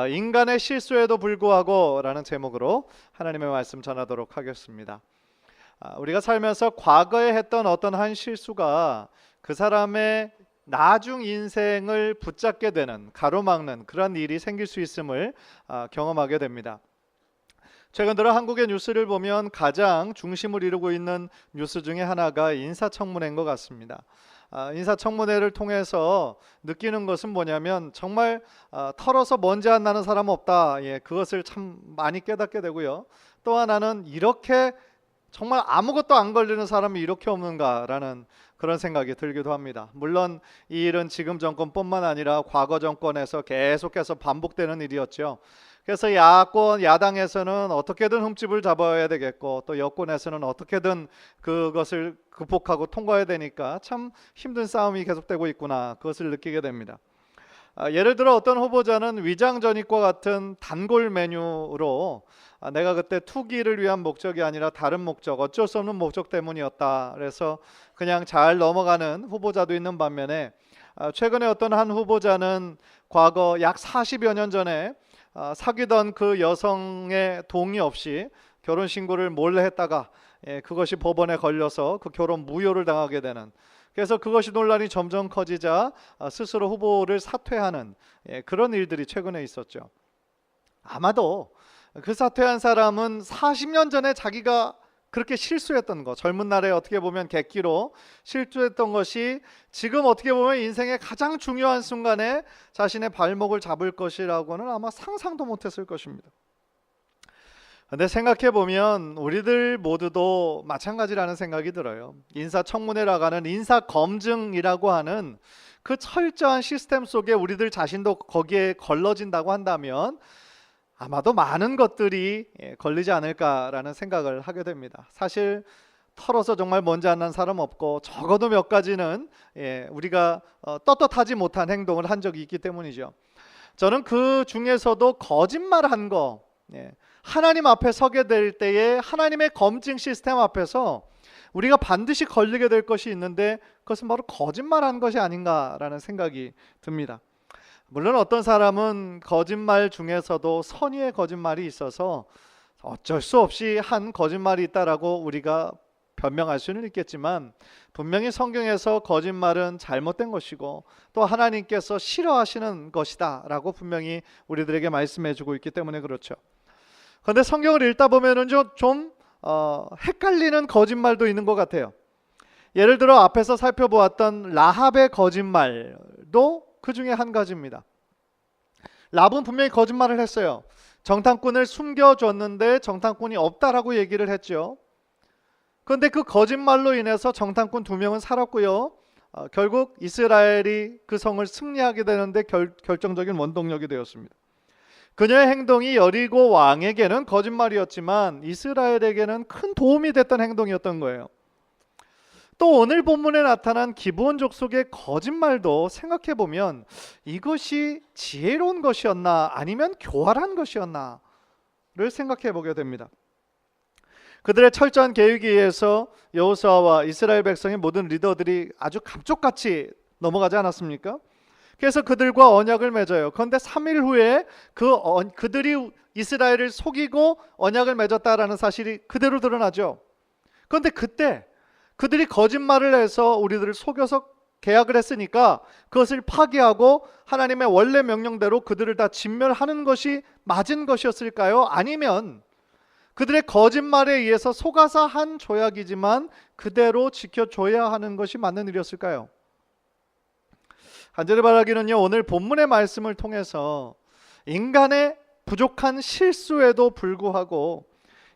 인간의 실수에도 불구하고 라는 제목으로 하나님의 말씀 전하도록 하겠습니다. 우리가 살면서 과거에 했던 어떤 한 실수가 그 사람의 나중 인생을 붙잡게 되는, 가로막는 그런 일이 생길 수 있음을 경험하게 됩니다. 최근 들어 한국의 뉴스를 보면 가장 중심을 이루고 있는 뉴스 중에 하나가 인사청문회인 것 같습니다. 인사청문회를 통해서 느끼는 것은 뭐냐면 정말 털어서 먼지 안 나는 사람 없다. 그것을 참 많이 깨닫게 되고요. 또 하나는 이렇게 정말 아무것도 안 걸리는 사람이 이렇게 없는가라는 그런 생각이 들기도 합니다. 물론 이 일은 지금 정권뿐만 아니라 과거 정권에서 계속해서 반복되는 일이었죠. 그래서 야당에서는 어떻게든 흠집을 잡아야 되겠고, 또 여권에서는 어떻게든 그것을 극복하고 통과해야 되니까 참 힘든 싸움이 계속되고 있구나, 그것을 느끼게 됩니다. 예를 들어 어떤 후보자는 위장전입과 같은 단골 메뉴로 내가 그때 투기를 위한 목적이 아니라 다른 목적, 어쩔 수 없는 목적 때문이었다, 그래서 그냥 잘 넘어가는 후보자도 있는 반면에 최근에 어떤 한 후보자는 과거 약 40여 년 전에 사귀던 그 여성의 동의 없이 결혼신고를 몰래 했다가 그것이 법원에 걸려서 그 결혼 무효를 당하게 되는, 그래서 그것이 논란이 점점 커지자 스스로 후보를 사퇴하는 그런 일들이 최근에 있었죠. 아마도 그 사퇴한 사람은 40년 전에 자기가 그렇게 실수했던 것, 젊은 날에 어떻게 보면 객기로 실수했던 것이 지금 어떻게 보면 인생의 가장 중요한 순간에 자신의 발목을 잡을 것이라고는 아마 상상도 못했을 것입니다. 근데 생각해 보면 우리들 모두도 마찬가지라는 생각이 들어요. 인사청문회라고 하는 인사검증이라고 하는 그 철저한 시스템 속에 우리들 자신도 거기에 걸러진다고 한다면 아마도 많은 것들이 걸리지 않을까라는 생각을 하게 됩니다. 사실 털어서 정말 먼지 안 난 사람 없고, 적어도 몇 가지는 우리가 떳떳하지 못한 행동을 한 적이 있기 때문이죠. 저는 그 중에서도 거짓말한 거, 하나님 앞에 서게 될 때에 하나님의 검증 시스템 앞에서 우리가 반드시 걸리게 될 것이 있는데, 그것은 바로 거짓말한 것이 아닌가라는 생각이 듭니다. 물론 어떤 사람은 거짓말 중에서도 선의의 거짓말이 있어서 어쩔 수 없이 한 거짓말이 있다라고 우리가 변명할 수는 있겠지만, 분명히 성경에서 거짓말은 잘못된 것이고 또 하나님께서 싫어하시는 것이다 라고 분명히 우리들에게 말씀해 주고 있기 때문에 그렇죠. 그런데 성경을 읽다 보면은 좀 헷갈리는 거짓말도 있는 것 같아요. 예를 들어 앞에서 살펴보았던 라합의 거짓말도 그 중에 한 가지입니다. 라합은 분명히 거짓말을 했어요. 정탐꾼을 숨겨줬는데 정탐꾼이 없다라고 얘기를 했죠. 그런데 그 거짓말로 인해서 정탐꾼 2명은 살았고요. 결국 이스라엘이 그 성을 승리하게 되는데 결정적인 원동력이 되었습니다. 그녀의 행동이 여리고 왕에게는 거짓말이었지만 이스라엘에게는 큰 도움이 됐던 행동이었던 거예요. 또 오늘 본문에 나타난 기브온 족속의 거짓말도 생각해보면 이것이 지혜로운 것이었나 아니면 교활한 것이었나를 생각해보게 됩니다. 그들의 철저한 계획에 의해서 여호수아와 이스라엘 백성의 모든 리더들이 아주 감쪽같이 넘어가지 않았습니까? 그래서 그들과 언약을 맺어요. 그런데 3일 후에 그들이 이스라엘을 속이고 언약을 맺었다라는 사실이 그대로 드러나죠. 그런데 그때 그들이 거짓말을 해서 우리들을 속여서 계약을 했으니까 그것을 파기하고 하나님의 원래 명령대로 그들을 다 진멸하는 것이 맞은 것이었을까요? 아니면 그들의 거짓말에 의해서 속아서 한 조약이지만 그대로 지켜줘야 하는 것이 맞는 일이었을까요? 간절히 바라기는요, 오늘 본문의 말씀을 통해서 인간의 부족한 실수에도 불구하고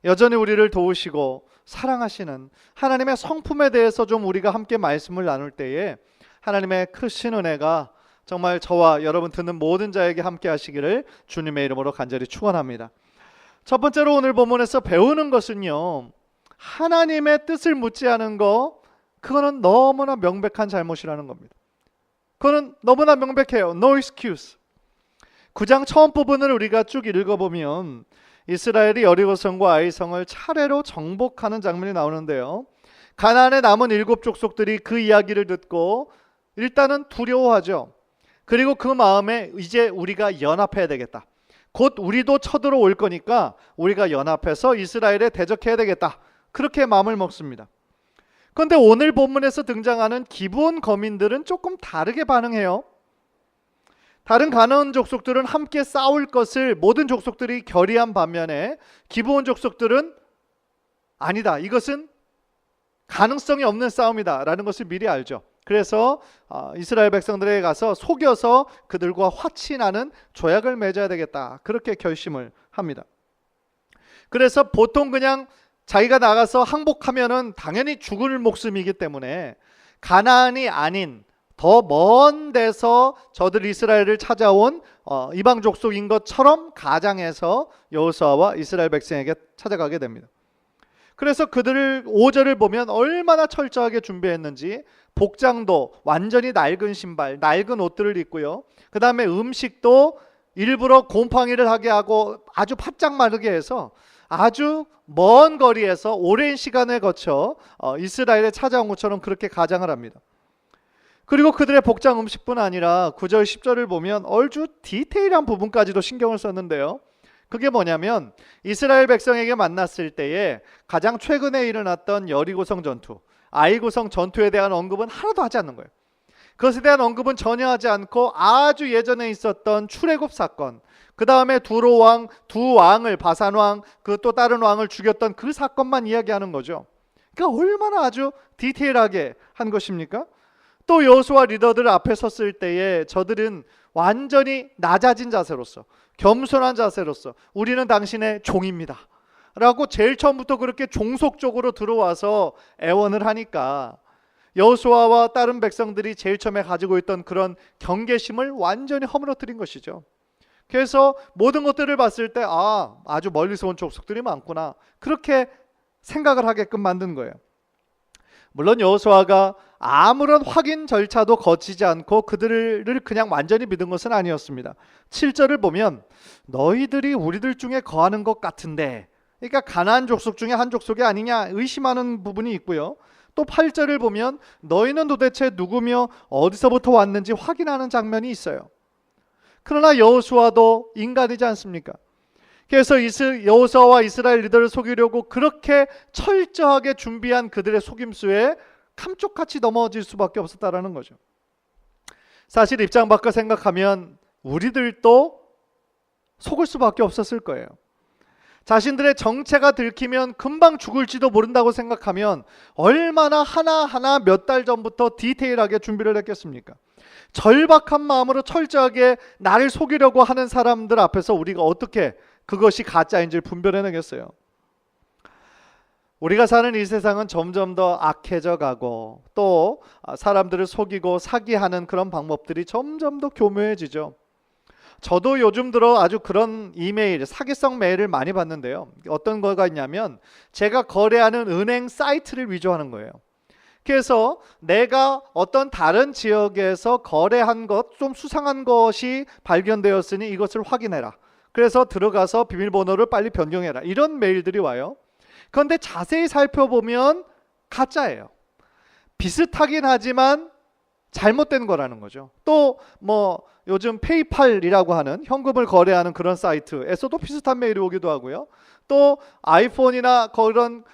여전히 우리를 도우시고 사랑하시는 하나님의 성품에 대해서 좀 우리가 함께 말씀을 나눌 때에 하나님의 크신 은혜가 정말 저와 여러분 듣는 모든 자에게 함께 하시기를 주님의 이름으로 간절히 축원합니다. 첫 번째로 오늘 본문에서 배우는 것은요, 하나님의 뜻을 묻지 않은 거, 그거는 너무나 명백한 잘못이라는 겁니다. 그거는 너무나 명백해요. No excuse. 9장 처음 부분을 우리가 쭉 읽어보면 이스라엘이 여리고성과 아이성을 차례로 정복하는 장면이 나오는데요, 가나안에 남은 7족속들이 그 이야기를 듣고 일단은 두려워하죠. 그리고 그 마음에 이제 우리가 연합해야 되겠다, 곧 우리도 쳐들어올 거니까 우리가 연합해서 이스라엘에 대적해야 되겠다. 그렇게 마음을 먹습니다. 그런데 오늘 본문에서 등장하는 기브온 거민들은 조금 다르게 반응해요. 다른 가나안 족속들은 함께 싸울 것을 모든 족속들이 결의한 반면에 기브온 족속들은 아니다. 이것은 가능성이 없는 싸움이다 라는 것을 미리 알죠. 그래서 이스라엘 백성들에게 가서 속여서 그들과 화친하는 조약을 맺어야 되겠다. 그렇게 결심을 합니다. 그래서 보통 그냥 자기가 나가서 항복하면은 당연히 죽을 목숨이기 때문에 가나안이 아닌 더 먼 데서 저들 이스라엘을 찾아온 이방 족속인 것처럼 가장해서 여호수아와 이스라엘 백성에게 찾아가게 됩니다. 그래서 그들을 5절을 보면 얼마나 철저하게 준비했는지 복장도 완전히 낡은 신발, 낡은 옷들을 입고요. 그 다음에 음식도 일부러 곰팡이를 하게 하고 아주 바짝 마르게 해서 아주 먼 거리에서 오랜 시간을 거쳐 이스라엘에 찾아온 것처럼 그렇게 가장을 합니다. 그리고 그들의 복장 음식뿐 아니라 9절 10절을 보면 얼추 디테일한 부분까지도 신경을 썼는데요. 그게 뭐냐면 이스라엘 백성에게 만났을 때에 가장 최근에 일어났던 여리고성 전투, 아이고성 전투에 대한 언급은 하나도 하지 않는 거예요. 그것에 대한 언급은 전혀 하지 않고 아주 예전에 있었던 출애굽 사건, 그 다음에 두 왕을 바산 왕, 그 또 다른 왕을 죽였던 그 사건만 이야기하는 거죠. 그러니까 얼마나 아주 디테일하게 한 것입니까? 또 여호수아 리더들 앞에 섰을 때에 저들은 완전히 낮아진 자세로서, 겸손한 자세로서 우리는 당신의 종입니다 라고 제일 처음부터 그렇게 종속적으로 들어와서 애원을 하니까 여호수아와 다른 백성들이 제일 처음에 가지고 있던 그런 경계심을 완전히 허물어뜨린 것이죠. 그래서 모든 것들을 봤을 때 아주 멀리서 온 족속들이 많구나, 그렇게 생각을 하게끔 만든 거예요. 물론 여호수아가 아무런 확인 절차도 거치지 않고 그들을 그냥 완전히 믿은 것은 아니었습니다. 7절을 보면 너희들이 우리들 중에 거하는 것 같은데, 그러니까 가나안 족속 중에 한 족속이 아니냐 의심하는 부분이 있고요. 또 8절을 보면 너희는 도대체 누구며 어디서부터 왔는지 확인하는 장면이 있어요. 그러나 여호수아도 인간이지 않습니까? 그래서 여호수아와 이스라엘 리더를 속이려고 그렇게 철저하게 준비한 그들의 속임수에 감쪽같이 넘어질 수밖에 없었다라는 거죠. 사실 입장 바꿔 생각하면 우리들도 속을 수밖에 없었을 거예요. 자신들의 정체가 들키면 금방 죽을지도 모른다고 생각하면 얼마나 하나하나 몇 달 전부터 디테일하게 준비를 했겠습니까? 절박한 마음으로 철저하게 나를 속이려고 하는 사람들 앞에서 우리가 어떻게 그것이 가짜인지를 분별해내겠어요? 우리가 사는 이 세상은 점점 더 악해져 가고 또 사람들을 속이고 사기하는 그런 방법들이 점점 더 교묘해지죠. 저도 요즘 들어 아주 그런 이메일, 사기성 메일을 많이 받는데요. 어떤 거가 있냐면 제가 거래하는 은행 사이트를 위조하는 거예요. 그래서 내가 어떤 다른 지역에서 거래한 것, 좀 수상한 것이 발견되었으니 이것을 확인해라. 그래서 들어가서 비밀번호를 빨리 변경해라. 이런 메일들이 와요. 그런데 자세히 살펴보면 가짜예요. 비슷하긴 하지만 잘못된 거라는 거죠. 또 요즘 페이팔이라고 하는 현금을 거래하는 그런 사이트에서도 비슷한 메일이 오기도 하고요. 또 아이폰이나 그런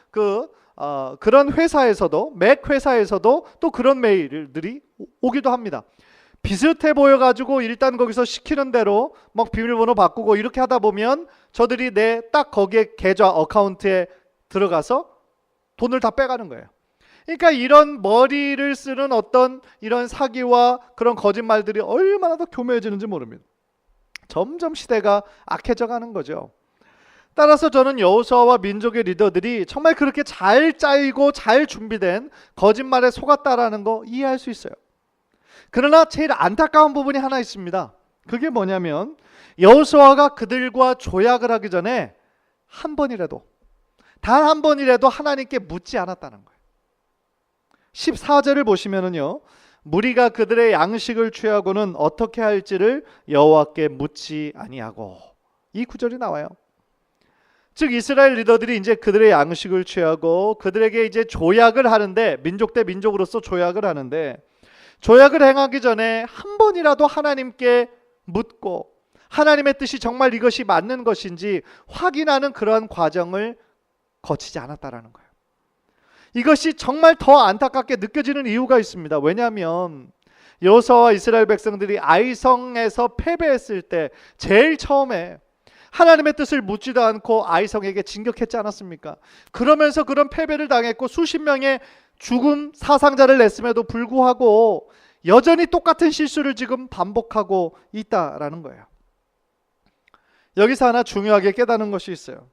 회사에서도, 맥 회사에서도 또 그런 메일들이 오기도 합니다. 비슷해 보여가지고 일단 거기서 시키는 대로 막 비밀번호 바꾸고 이렇게 하다 보면 저들이 내 딱 거기에 계좌 어카운트에 들어가서 돈을 다 빼가는 거예요. 그러니까 이런 머리를 쓰는 어떤 이런 사기와 그런 거짓말들이 얼마나 더 교묘해지는지 모릅니다. 점점 시대가 악해져 가는 거죠. 따라서 저는 여호수아와 민족의 리더들이 정말 그렇게 잘 짜이고 잘 준비된 거짓말에 속았다라는 거 이해할 수 있어요. 그러나 제일 안타까운 부분이 하나 있습니다. 그게 뭐냐면 여호수아가 그들과 조약을 하기 전에 한 번이라도, 단 한 번이라도 하나님께 묻지 않았다는 거예요. 14절을 보시면은요, 무리가 그들의 양식을 취하고는 어떻게 할지를 여호와께 묻지 아니하고, 이 구절이 나와요. 즉 이스라엘 리더들이 이제 그들의 양식을 취하고 그들에게 이제 조약을 하는데, 민족 대 민족으로서 조약을 하는데, 조약을 행하기 전에 한 번이라도 하나님께 묻고 하나님의 뜻이 정말 이것이 맞는 것인지 확인하는 그러한 과정을 거치지 않았다라는 거예요. 이것이 정말 더 안타깝게 느껴지는 이유가 있습니다. 왜냐하면 여호수아와 이스라엘 백성들이 아이성에서 패배했을 때 제일 처음에 하나님의 뜻을 묻지도 않고 아이성에게 진격했지 않았습니까? 그러면서 그런 패배를 당했고 수십 명의 죽음 사상자를 냈음에도 불구하고 여전히 똑같은 실수를 지금 반복하고 있다라는 거예요. 여기서 하나 중요하게 깨닫는 것이 있어요.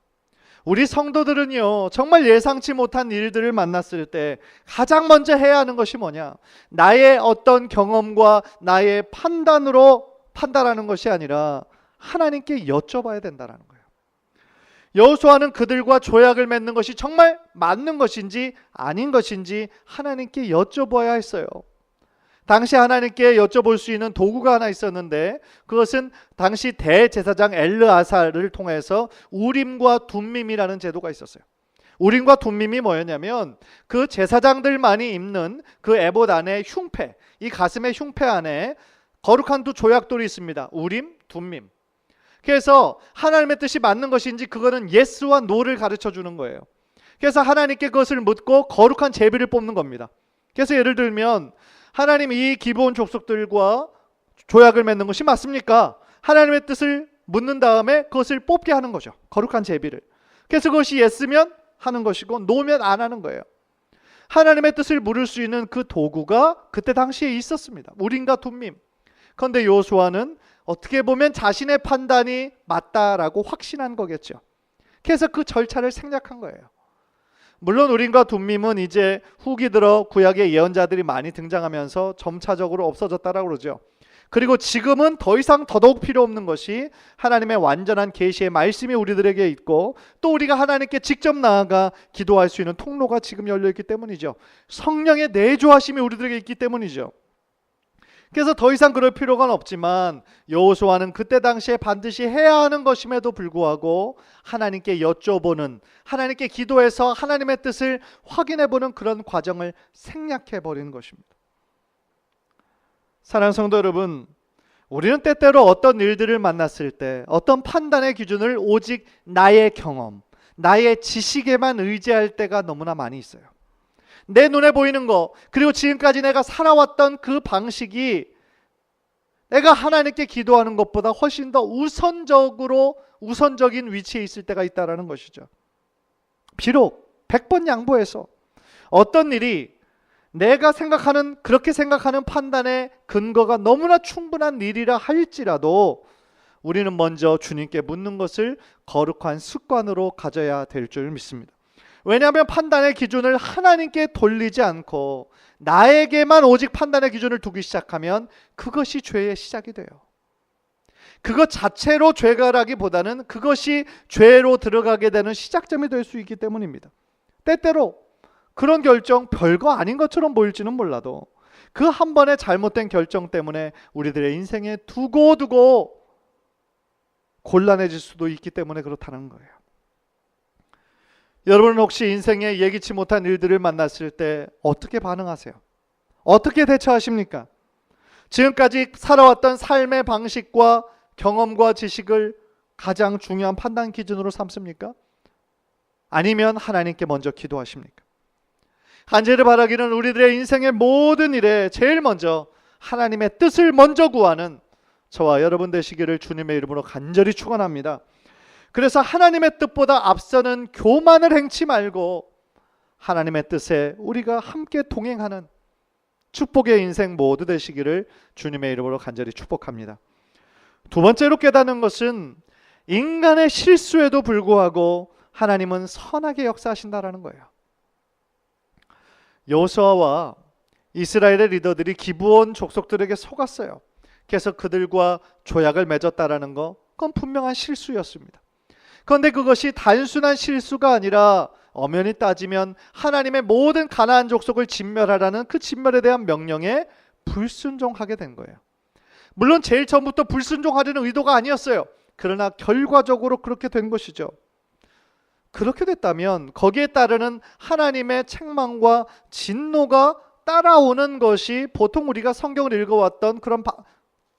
우리 성도들은요, 정말 예상치 못한 일들을 만났을 때 가장 먼저 해야 하는 것이 뭐냐? 나의 어떤 경험과 나의 판단으로 판단하는 것이 아니라 하나님께 여쭤봐야 된다는 거예요. 여호수아는 그들과 조약을 맺는 것이 정말 맞는 것인지 아닌 것인지 하나님께 여쭤봐야 했어요. 당시 하나님께 여쭤볼 수 있는 도구가 하나 있었는데 그것은 당시 대제사장 엘르아살을 통해서 우림과 둠밈이라는 제도가 있었어요. 우림과 둠밈이 뭐였냐면 그 제사장들만이 입는 그 에봇 안에 흉패, 이 가슴의 흉패 안에 거룩한 두 조약돌이 있습니다. 우림, 둠밈. 그래서 하나님의 뜻이 맞는 것인지 그거는 예스와 노를 가르쳐 주는 거예요. 그래서 하나님께 그것을 묻고 거룩한 제비를 뽑는 겁니다. 그래서 예를 들면 하나님 이 기브온 족속들과 조약을 맺는 것이 맞습니까? 하나님의 뜻을 묻는 다음에 그것을 뽑게 하는 거죠. 거룩한 제비를. 그래서 그것이 예스면 하는 것이고 노면 안 하는 거예요. 하나님의 뜻을 물을 수 있는 그 도구가 그때 당시에 있었습니다. 우림과 둠밈. 그런데 여호수아는 어떻게 보면 자신의 판단이 맞다라고 확신한 거겠죠. 그래서 그 절차를 생략한 거예요. 물론 우림과 둠밈은 이제 후기 들어 구약의 예언자들이 많이 등장하면서 점차적으로 없어졌다라고 그러죠. 그리고 지금은 더 이상 더더욱 필요 없는 것이 하나님의 완전한 계시의 말씀이 우리들에게 있고 또 우리가 하나님께 직접 나아가 기도할 수 있는 통로가 지금 열려있기 때문이죠. 성령의 내조하심이 우리들에게 있기 때문이죠. 그래서 더 이상 그럴 필요가 없지만 여호수아는 그때 당시에 반드시 해야 하는 것임에도 불구하고 하나님께 여쭤보는, 하나님께 기도해서 하나님의 뜻을 확인해보는 그런 과정을 생략해버리는 것입니다. 사랑하는 성도 여러분, 우리는 때때로 어떤 일들을 만났을 때 어떤 판단의 기준을 오직 나의 경험, 나의 지식에만 의지할 때가 너무나 많이 있어요. 내 눈에 보이는 거, 그리고 지금까지 내가 살아왔던 그 방식이 내가 하나님께 기도하는 것보다 훨씬 더 우선적인 위치에 있을 때가 있다는 것이죠. 비록 100번 양보해서 어떤 일이 내가 생각하는, 그렇게 생각하는 판단의 근거가 너무나 충분한 일이라 할지라도 우리는 먼저 주님께 묻는 것을 거룩한 습관으로 가져야 될 줄 믿습니다. 왜냐하면 판단의 기준을 하나님께 돌리지 않고 나에게만 오직 판단의 기준을 두기 시작하면 그것이 죄의 시작이 돼요. 그것 자체로 죄가라기보다는 그것이 죄로 들어가게 되는 시작점이 될 수 있기 때문입니다. 때때로 그런 결정 별거 아닌 것처럼 보일지는 몰라도 그 한 번의 잘못된 결정 때문에 우리들의 인생에 두고두고 곤란해질 수도 있기 때문에 그렇다는 거예요. 여러분은 혹시 인생에 예기치 못한 일들을 만났을 때 어떻게 반응하세요? 어떻게 대처하십니까? 지금까지 살아왔던 삶의 방식과 경험과 지식을 가장 중요한 판단 기준으로 삼습니까? 아니면 하나님께 먼저 기도하십니까? 간절히 바라기는 우리들의 인생의 모든 일에 제일 먼저 하나님의 뜻을 먼저 구하는 저와 여러분 되시기를 주님의 이름으로 간절히 축원합니다. 그래서 하나님의 뜻보다 앞서는 교만을 행치 말고 하나님의 뜻에 우리가 함께 동행하는 축복의 인생 모두 되시기를 주님의 이름으로 간절히 축복합니다. 두 번째로 깨닫는 것은 인간의 실수에도 불구하고 하나님은 선하게 역사하신다라는 거예요. 여호수아와 이스라엘의 리더들이 기브온 족속들에게 속았어요. 그래서 그들과 조약을 맺었다라는 거, 그건 분명한 실수였습니다. 그런데 그것이 단순한 실수가 아니라 엄연히 따지면 하나님의 모든 가나안 족속을 진멸하라는 그 진멸에 대한 명령에 불순종하게 된 거예요. 물론 제일 처음부터 불순종하려는 의도가 아니었어요. 그러나 결과적으로 그렇게 된 것이죠. 그렇게 됐다면 거기에 따르는 하나님의 책망과 진노가 따라오는 것이 보통 우리가 성경을 읽어왔던 그런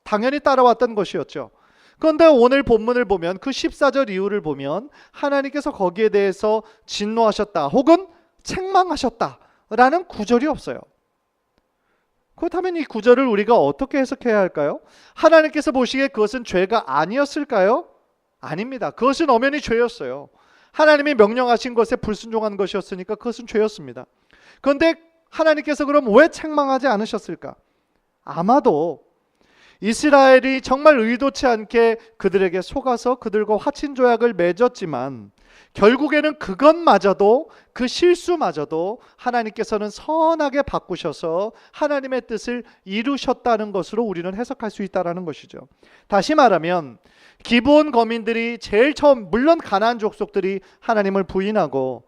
당연히 따라왔던 것이었죠. 그런데 오늘 본문을 보면 그 14절 이후를 보면 하나님께서 거기에 대해서 진노하셨다 혹은 책망하셨다라는 구절이 없어요. 그렇다면 이 구절을 우리가 어떻게 해석해야 할까요? 하나님께서 보시기에 그것은 죄가 아니었을까요? 아닙니다. 그것은 엄연히 죄였어요. 하나님이 명령하신 것에 불순종한 것이었으니까 그것은 죄였습니다. 그런데 하나님께서 그럼 왜 책망하지 않으셨을까? 아마도 이스라엘이 정말 의도치 않게 그들에게 속아서 그들과 화친 조약을 맺었지만 결국에는 그것마저도, 그 실수마저도 하나님께서는 선하게 바꾸셔서 하나님의 뜻을 이루셨다는 것으로 우리는 해석할 수 있다는 것이죠. 다시 말하면 기브온 거민들이 제일 처음, 물론 가나안 족속들이 하나님을 부인하고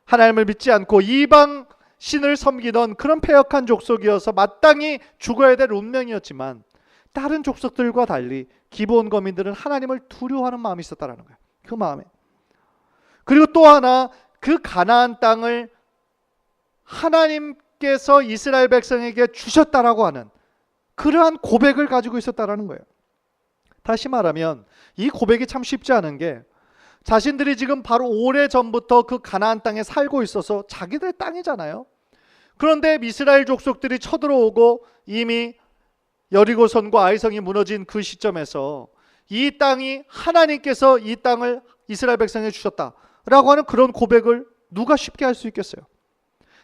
하나님을 믿지 않고 이방 신을 섬기던 그런 패역한 족속이어서 마땅히 죽어야 될 운명이었지만 다른 족속들과 달리 기브온 거민들은 하나님을 두려워하는 마음이 있었다는 거예요. 그 마음에. 그리고 또 하나, 그 가나안 땅을 하나님께서 이스라엘 백성에게 주셨다라고 하는 그러한 고백을 가지고 있었다라는 거예요. 다시 말하면 이 고백이 참 쉽지 않은 게, 자신들이 지금 바로 오래전부터 그 가나안 땅에 살고 있어서 자기들 땅이잖아요. 그런데 이스라엘 족속들이 쳐들어오고 이미 여리고성과 아이성이 무너진 그 시점에서 이 땅이 하나님께서 이 땅을 이스라엘 백성에게 주셨다라고 하는 그런 고백을 누가 쉽게 할 수 있겠어요?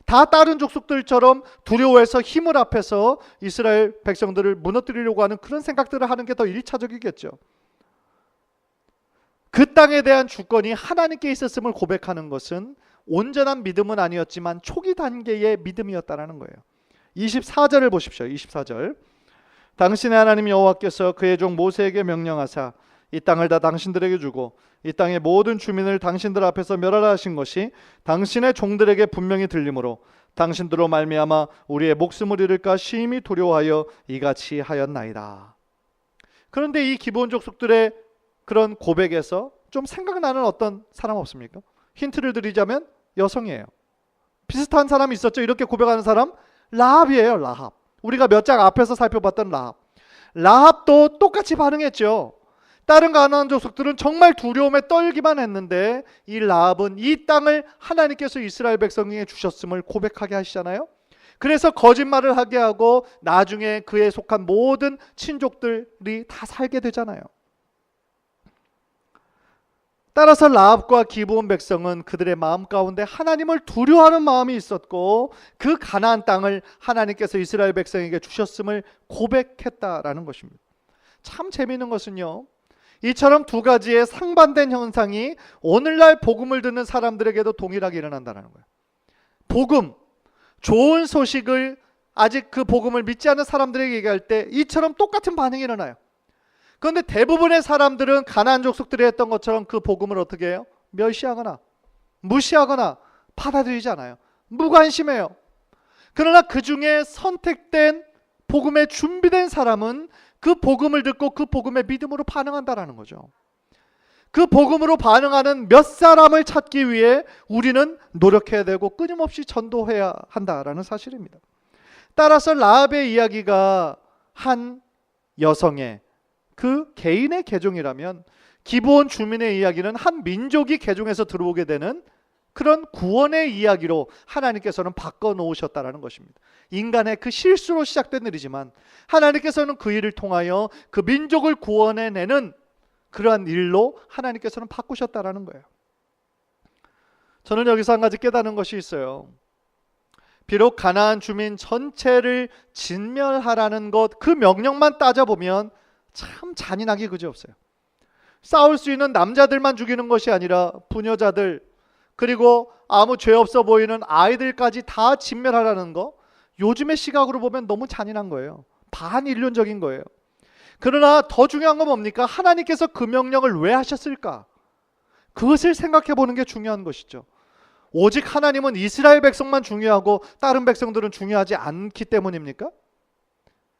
다 다른 족속들처럼 두려워해서 힘을 합해서 이스라엘 백성들을 무너뜨리려고 하는 그런 생각들을 하는 게 더 1차적이겠죠. 그 땅에 대한 주권이 하나님께 있었음을 고백하는 것은 온전한 믿음은 아니었지만 초기 단계의 믿음이었다는 거예요. 24절을 보십시오. 24절. 당신의 하나님 여호와께서 그의 종 모세에게 명령하사 이 땅을 다 당신들에게 주고 이 땅의 모든 주민을 당신들 앞에서 멸하라 하신 것이 당신의 종들에게 분명히 들리므로 당신들로 말미암아 우리의 목숨을 잃을까 심히 두려워하여 이같이 하였나이다. 그런데 이 기브온 족속들의 그런 고백에서 좀 생각나는 어떤 사람 없습니까? 힌트를 드리자면 여성이에요. 비슷한 사람이 있었죠. 이렇게 고백하는 사람 라합이에요. 라합. 우리가 몇 장 앞에서 살펴봤던 라합. 라합도 똑같이 반응했죠. 다른 가나안 족속들은 정말 두려움에 떨기만 했는데 이 라합은 이 땅을 하나님께서 이스라엘 백성에게 주셨음을 고백하게 하시잖아요. 그래서 거짓말을 하게 하고 나중에 그에 속한 모든 친족들이 다 살게 되잖아요. 따라서 라합과 기브온 백성은 그들의 마음 가운데 하나님을 두려워하는 마음이 있었고 그 가나안 땅을 하나님께서 이스라엘 백성에게 주셨음을 고백했다라는 것입니다. 참 재미있는 것은요, 이처럼 두 가지의 상반된 현상이 오늘날 복음을 듣는 사람들에게도 동일하게 일어난다는 거예요. 복음, 좋은 소식을 아직 그 복음을 믿지 않는 사람들에게 얘기할 때 이처럼 똑같은 반응이 일어나요. 그런데 대부분의 사람들은 가나안 족속들이 했던 것처럼 그 복음을 어떻게 해요? 멸시하거나 무시하거나 받아들이지 않아요. 무관심해요. 그러나 그 중에 선택된 복음에 준비된 사람은 그 복음을 듣고 그 복음의 믿음으로 반응한다라는 거죠. 그 복음으로 반응하는 몇 사람을 찾기 위해 우리는 노력해야 되고 끊임없이 전도해야 한다라는 사실입니다. 따라서 라합의 이야기가 한 여성의 그 개인의 계종이라면 기브온 주민의 이야기는 한 민족이 계종에서 들어오게 되는 그런 구원의 이야기로 하나님께서는 바꿔놓으셨다는 것입니다. 인간의 그 실수로 시작된 일이지만 하나님께서는 그 일을 통하여 그 민족을 구원해내는 그러한 일로 하나님께서는 바꾸셨다는 거예요. 저는 여기서 한 가지 깨닫는 것이 있어요. 비록 가나안 주민 전체를 진멸하라는 것, 그 명령만 따져보면 참 잔인하기 그지없어요. 싸울 수 있는 남자들만 죽이는 것이 아니라 부녀자들, 그리고 아무 죄 없어 보이는 아이들까지 다 진멸하라는 거, 요즘의 시각으로 보면 너무 잔인한 거예요. 반인륜적인 거예요. 그러나 더 중요한 건 뭡니까? 하나님께서 그 명령을 왜 하셨을까? 그것을 생각해 보는 게 중요한 것이죠. 오직 하나님은 이스라엘 백성만 중요하고 다른 백성들은 중요하지 않기 때문입니까?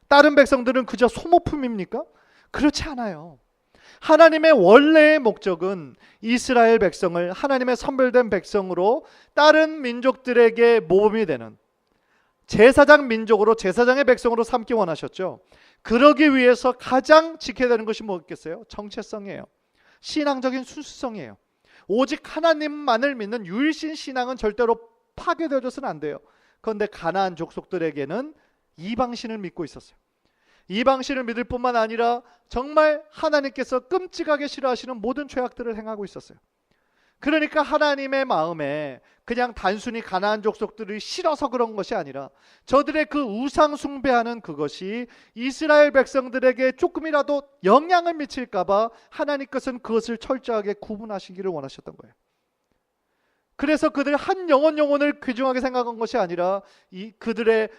다른 백성들은 그저 소모품입니까? 그렇지 않아요. 하나님의 원래의 목적은 이스라엘 백성을 하나님의 선별된 백성으로 다른 민족들에게 모범이 되는 제사장 민족으로, 제사장의 백성으로 삼기 원하셨죠. 그러기 위해서 가장 지켜야 되는 것이 뭐겠어요? 정체성이에요. 신앙적인 순수성이에요. 오직 하나님만을 믿는 유일신 신앙은 절대로 파괴되어져서는 안 돼요. 그런데 가나안 족속들에게는 이방신을 믿고 있었어요. 이방신을 믿을 뿐만 아니라 정말 하나님께서 끔찍하게 싫어하시는 모든 죄악들을 행하고 있었어요. 그러니까 하나님의 마음에 그냥 단순히 가나안 족속들이 싫어서 그런 것이 아니라 저들의 그 우상 숭배하는 그것이 이스라엘 백성들에게 조금이라도 영향을 미칠까 봐 하나님께서는 그것을 철저하게 구분하시기를 원하셨던 거예요. 그래서 그들 한 영혼을 귀중하게 생각한 것이 아니라 그들의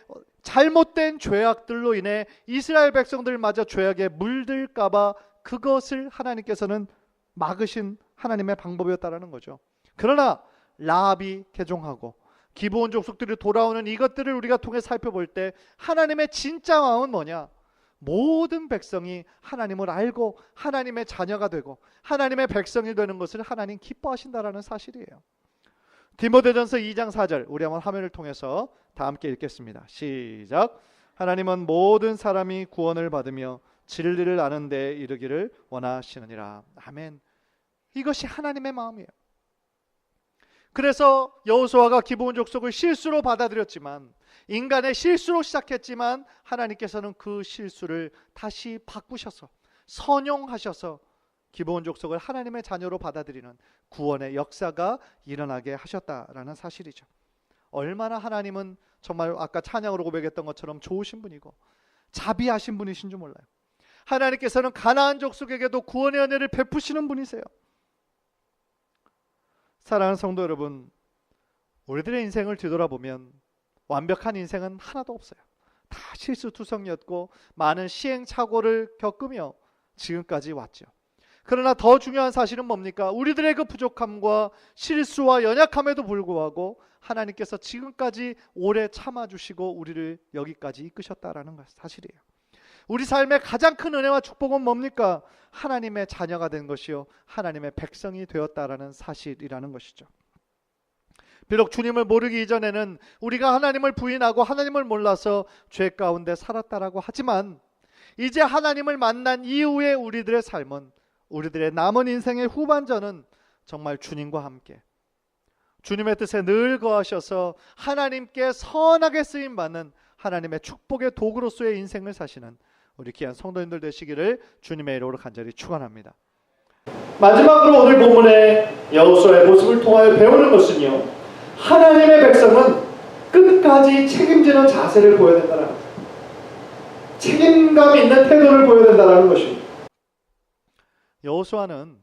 잘못된 죄악들로 인해 이스라엘 백성들마저 죄악에 물들까 봐 그것을 하나님께서는 막으신 하나님의 방법이었다라는 거죠. 그러나 라합이 개종하고 기브온 족속들이 돌아오는 이것들을 우리가 통해 살펴볼 때 하나님의 진짜 마음은 뭐냐? 모든 백성이 하나님을 알고 하나님의 자녀가 되고 하나님의 백성이 되는 것을 하나님 기뻐하신다라는 사실이에요. 디모데전서 2장 4절 우리 한번 화면을 통해서 다 함께 읽겠습니다. 시작. 하나님은 모든 사람이 구원을 받으며 진리를 아는 데 이르기를 원하시느니라. 아멘. 이것이 하나님의 마음이에요. 그래서 여호수아가 기브온 족속을 실수로 받아들였지만, 인간의 실수로 시작했지만 하나님께서는 그 실수를 다시 바꾸셔서 선용하셔서 기브온 족속을 하나님의 자녀로 받아들이는 구원의 역사가 일어나게 하셨다라는 사실이죠. 얼마나 하나님은 정말 아까 찬양으로 고백했던 것처럼 좋으신 분이고 자비하신 분이신 줄 몰라요. 하나님께서는 가나안 족속에게도 구원의 은혜를 베푸시는 분이세요. 사랑하는 성도 여러분, 우리들의 인생을 뒤돌아보면 완벽한 인생은 하나도 없어요. 다 실수투성이었고 많은 시행착오를 겪으며 지금까지 왔죠. 그러나 더 중요한 사실은 뭡니까? 우리들의 그 부족함과 실수와 연약함에도 불구하고 하나님께서 지금까지 오래 참아주시고 우리를 여기까지 이끄셨다라는 사실이에요. 우리 삶의 가장 큰 은혜와 축복은 뭡니까? 하나님의 자녀가 된 것이요 하나님의 백성이 되었다라는 사실이라는 것이죠. 비록 주님을 모르기 이전에는 우리가 하나님을 부인하고 하나님을 몰라서 죄 가운데 살았다라고 하지만, 이제 하나님을 만난 이후에 우리들의 삶은, 우리들의 남은 인생의 후반전은 정말 주님과 함께 주님의 뜻에 늘 거하셔서 하나님께 선하게 쓰임받는 하나님의 축복의 도구로서의 인생을 사시는 우리 귀한 성도님들 되시기를 주님의 이름으로 간절히 축원합니다. 마지막으로 오늘 본문의 여호수아의 모습을 통하여 배우는 것은요, 하나님의 백성은 끝까지 책임지는 자세를 보여야 된다는 거예요. 책임감 있는 태도를 보여야 된다는 것입니다. 여호수아는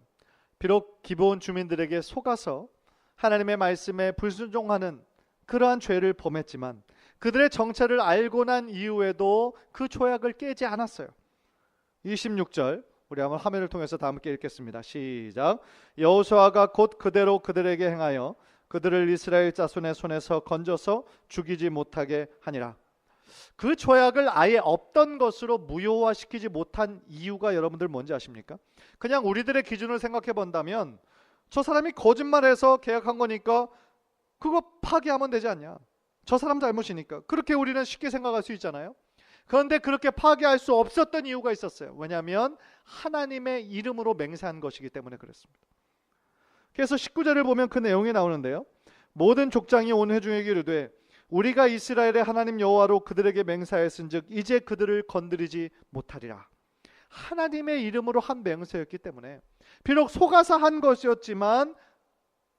비록 기브온 주민들에게 속아서 하나님의 말씀에 불순종하는 그러한 죄를 범했지만 그들의 정체를 알고 난 이후에도 그 조약을 깨지 않았어요. 26절 우리 한번 화면을 통해서 다 함께 읽겠습니다. 시작. 여호수아가 곧 그대로 그들에게 행하여 그들을 이스라엘 자손의 손에서 건져서 죽이지 못하게 하니라. 그 조약을 아예 없던 것으로 무효화시키지 못한 이유가 여러분들 뭔지 아십니까? 그냥 우리들의 기준을 생각해 본다면 저 사람이 거짓말해서 계약한 거니까 그거 파기하면 되지 않냐, 저 사람 잘못이니까, 그렇게 우리는 쉽게 생각할 수 있잖아요. 그런데 그렇게 파기할 수 없었던 이유가 있었어요. 왜냐하면 하나님의 이름으로 맹세한 것이기 때문에 그랬습니다. 그래서 19절을 보면 그 내용이 나오는데요, 모든 족장이 온 회중에게 이르되 우리가 이스라엘의 하나님 여호와로 그들에게 맹세하였은즉 이제 그들을 건드리지 못하리라. 하나님의 이름으로 한 맹세였기 때문에 비록 속아서 한 것이었지만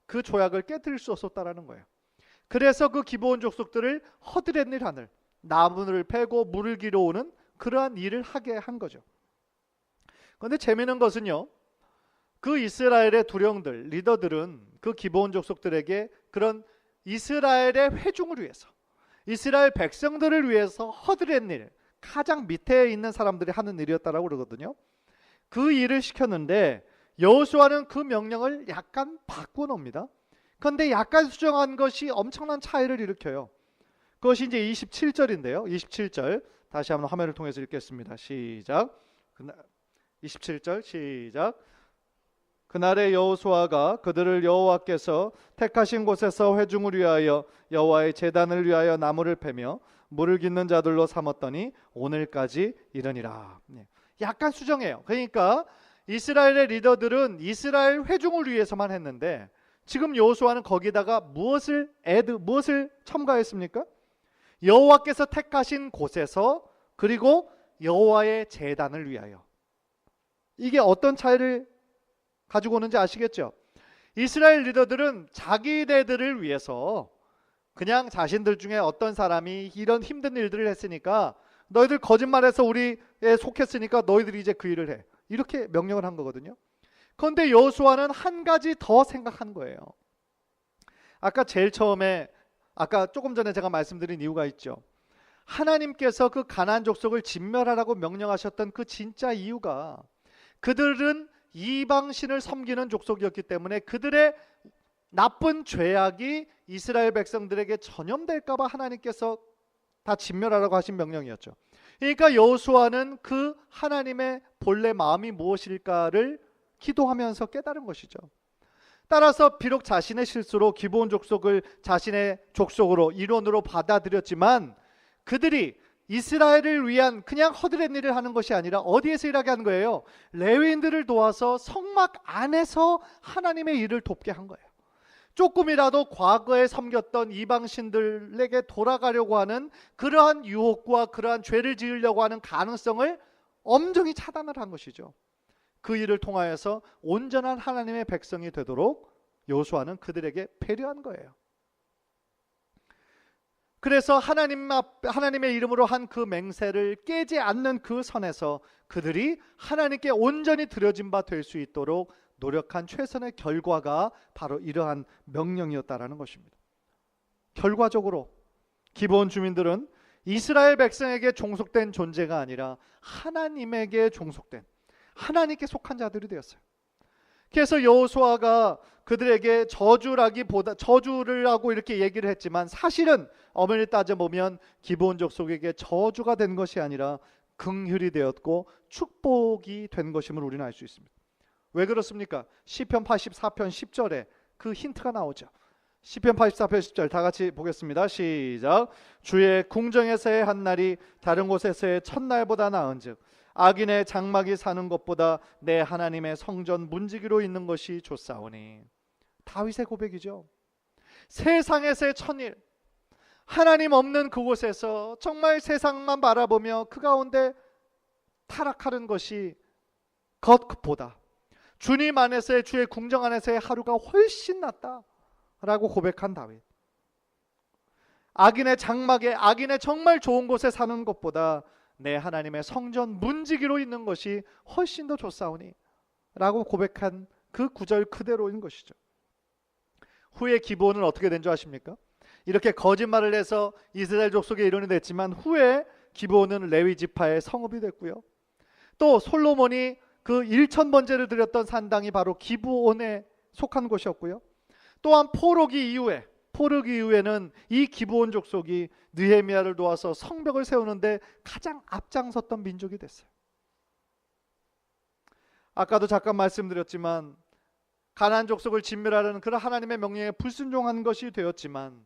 그 조약을 깨뜨릴 수 없었다라는 거예요. 그래서 그 기브온 족속들을 허드렛 일 하늘, 나무를 패고 물을 길어오는 그러한 일을 하게 한 거죠. 그런데 재미있는 것은요, 그 이스라엘의 두령들, 리더들은 그 기브온 족속들에게 그런 이스라엘의 회중을 위해서, 이스라엘 백성들을 위해서 허드렛 일, 가장 밑에 있는 사람들이 하는 일이었다라고 그러거든요. 그 일을 시켰는데 여호수아는 그 명령을 약간 바꿔놓습니다. 그런데 약간 수정한 것이 엄청난 차이를 일으켜요. 그것이 이제 27절인데요. 27절 다시 한번 화면을 통해서 읽겠습니다. 시작. 27절 시작. 그날에 여호수아가 그들을 여호와께서 택하신 곳에서 회중을 위하여 여호와의 제단을 위하여 나무를 패며 물을 깃는 자들로 삼았더니 오늘까지 이르니라. 약간 수정해요. 그러니까 이스라엘의 리더들은 이스라엘 회중을 위해서만 했는데 지금 여호수아는 거기다가 무엇을 첨가했습니까? 여호와께서 택하신 곳에서, 그리고 여호와의 제단을 위하여. 이게 어떤 차이를 가지고 오는지 아시겠죠? 이스라엘 리더들은 자기네들을 위해서 그냥 자신들 중에 어떤 사람이 이런 힘든 일들을 했으니까, 너희들 거짓말해서 우리에 속했으니까 너희들이 이제 그 일을 해, 이렇게 명령을 한 거거든요. 그런데 여호수아는 한 가지 더 생각한 거예요. 아까 제일 처음에, 아까 조금 전에 제가 말씀드린 이유가 있죠. 하나님께서 그 가나안 족속을 진멸하라고 명령하셨던 그 진짜 이유가, 그들은 이방신을 섬기는 족속이었기 때문에 그들의 나쁜 죄악이 이스라엘 백성들에게 전염될까 봐 하나님께서 다 진멸하라고 하신 명령이었죠. 그러니까 여호수아는 그 하나님의 본래 마음이 무엇일까를 기도하면서 깨달은 것이죠. 따라서 비록 자신의 실수로 기브온 족속을 자신의 족속으로, 일원으로 받아들였지만 그들이 이스라엘을 위한 그냥 허드렛 일을 하는 것이 아니라 어디에서 일하게 한 거예요? 레위인들을 도와서 성막 안에서 하나님의 일을 돕게 한 거예요. 조금이라도 과거에 섬겼던 이방신들에게 돌아가려고 하는 그러한 유혹과 그러한 죄를 지으려고 하는 가능성을 엄정히 차단을 한 것이죠. 그 일을 통하여서 온전한 하나님의 백성이 되도록 여호수아는 그들에게 배려한 거예요. 그래서 하나님의 이름으로 한 그 맹세를 깨지 않는 그 선에서 그들이 하나님께 온전히 드려진 바 될 수 있도록 노력한 최선의 결과가 바로 이러한 명령이었다라는 것입니다. 결과적으로 기브온 주민들은 이스라엘 백성에게 종속된 존재가 아니라 하나님에게 종속된, 하나님께 속한 자들이 되었어요. 그래서 여호수아가 그들에게 저주를 하고 이렇게 얘기를 했지만, 사실은 엄연히 따져보면 기브온 족속에게 저주가 된 것이 아니라 긍휼이 되었고 축복이 된 것임을 우리는 알 수 있습니다. 왜 그렇습니까? 시편 84편 10절에 그 힌트가 나오죠. 시편 84편 10절 다 같이 보겠습니다. 시작. 주의 궁정에서의 한 날이 다른 곳에서의 첫날보다 나은즉 악인의 장막이 사는 것보다 내 하나님의 성전 문지기로 있는 것이 좋사오니. 다윗의 고백이죠. 세상에서의 첫일, 하나님 없는 그곳에서 정말 세상만 바라보며 그 가운데 타락하는 것이 겉보다 주님 안에서의, 주의 궁정 안에서의 하루가 훨씬 낫다라고 고백한 다윗. 악인의 장막에, 악인의 정말 좋은 곳에 사는 것보다 내 하나님의 성전 문지기로 있는 것이 훨씬 더 좋사오니 라고 고백한 그 구절 그대로인 것이죠. 후에 기브온은 어떻게 된 줄 아십니까? 이렇게 거짓말을 해서 이스라엘 족속의 일원이 됐지만 후에 기브온은 레위 지파의 성읍이 됐고요. 또 솔로몬이 그 1000번제를 드렸던 산당이 바로 기브온에 속한 곳이었고요. 또한 포로기 이후에는 이 기브온 족속이 느헤미야를 도와서 성벽을 세우는데 가장 앞장섰던 민족이 됐어요. 아까도 잠깐 말씀드렸지만 가나안 족속을 진멸하려는 그런 하나님의 명령에 불순종한 것이 되었지만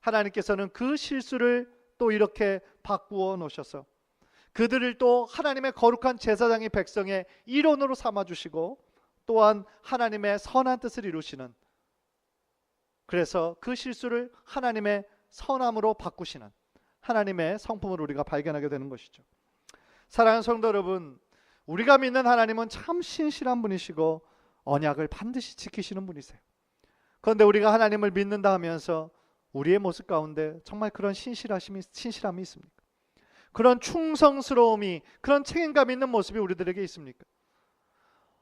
하나님께서는 그 실수를 또 이렇게 바꾸어 놓으셔서 그들을 또 하나님의 거룩한 제사장의 백성의 일원으로 삼아주시고 또한 하나님의 선한 뜻을 이루시는, 그래서 그 실수를 하나님의 선함으로 바꾸시는 하나님의 성품을 우리가 발견하게 되는 것이죠. 사랑하는 성도 여러분, 우리가 믿는 하나님은 참 신실한 분이시고 언약을 반드시 지키시는 분이세요. 그런데 우리가 하나님을 믿는다 하면서 우리의 모습 가운데 정말 그런 신실함이 있습니까? 그런 충성스러움이, 그런 책임감 있는 모습이 우리들에게 있습니까?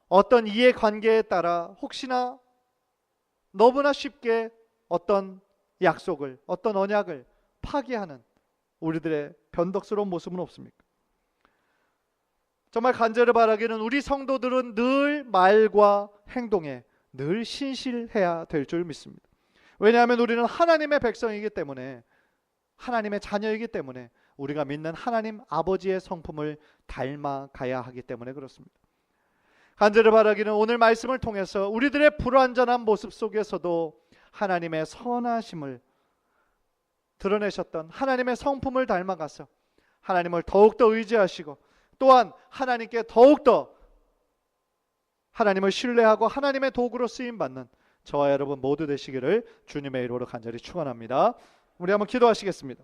어떤 이해관계에 따라 혹시나 너무나 쉽게 어떤 약속을, 어떤 언약을 파기하는 우리들의 변덕스러운 모습은 없습니까? 정말 간절히 바라기는 우리 성도들은 늘 말과 행동에 늘 신실해야 될 줄 믿습니다. 왜냐하면 우리는 하나님의 백성이기 때문에, 하나님의 자녀이기 때문에 우리가 믿는 하나님 아버지의 성품을 닮아가야 하기 때문에 그렇습니다. 간절히 바라기는 오늘 말씀을 통해서 우리들의 불완전한 모습 속에서도 하나님의 선하심을 드러내셨던 하나님의 성품을 닮아가서 하나님을 더욱더 의지하시고 또한 하나님께 더욱더 하나님을 신뢰하고 하나님의 도구로 쓰임받는 저와 여러분 모두 되시기를 주님의 이름으로 간절히 축원합니다. 우리 한번 기도하시겠습니다.